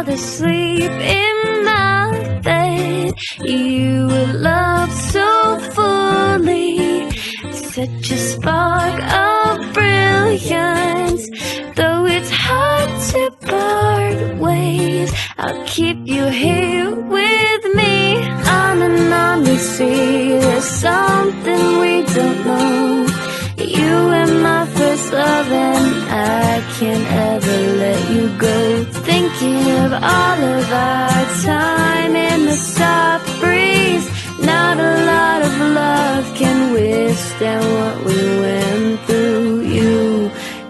fall asleep in my bed. You were loved so fully, such a spark of brilliance. Though it's hard to part ways, I'll keep you here with me. On and on we see there's something we don't know. You were my first love and I can't ever let you go. Thinking of all of our time in the soft breeze. Not a lot of love can withstand what we went through.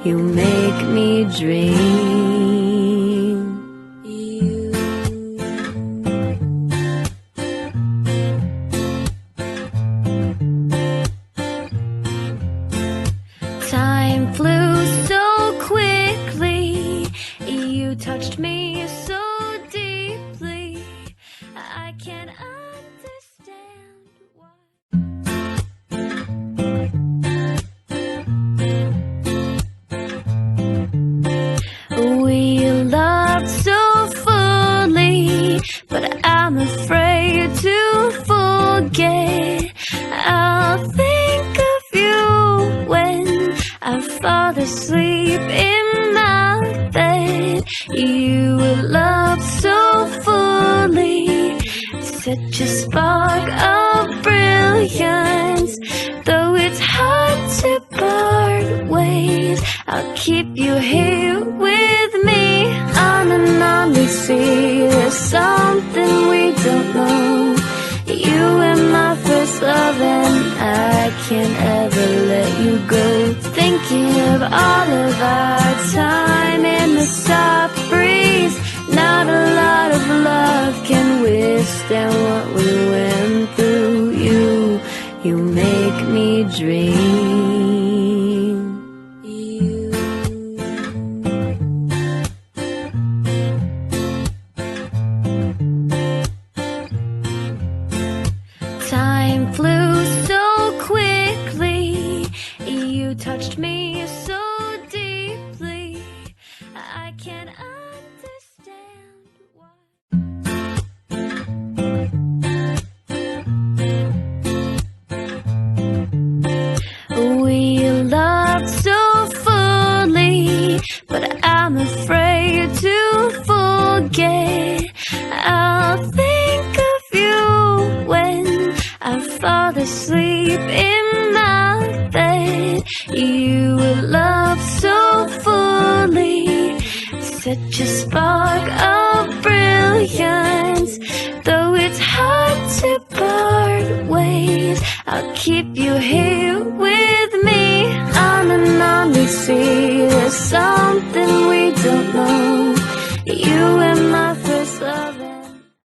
You make me dream. Time flew so quickly. You touched me so deeply. I can't understand why. We loved so fully, but I'm afraid to forget. I'll think of you when I fall asleep in my bed. You were loved so fully, such a spark of brilliance. Though it's hard to part ways, I'll keep you here with me. On and on we see there's something we don't know. You were my first love and I can't ever let you go. Thinking of all of our time in the soft breeze. Not a lot of love can withstand what we went through. You make me dream. Time flew so quickly. You touched me so deeply. I can't understand why. We loved so fully, but I'm afraid to forget. I'll think of you when I fall asleep in my bed. You were loved so fully, such a spark of brilliance. Though it's hard to part ways, I'll keep you here with me. On and on we see there's something we don't know. You and my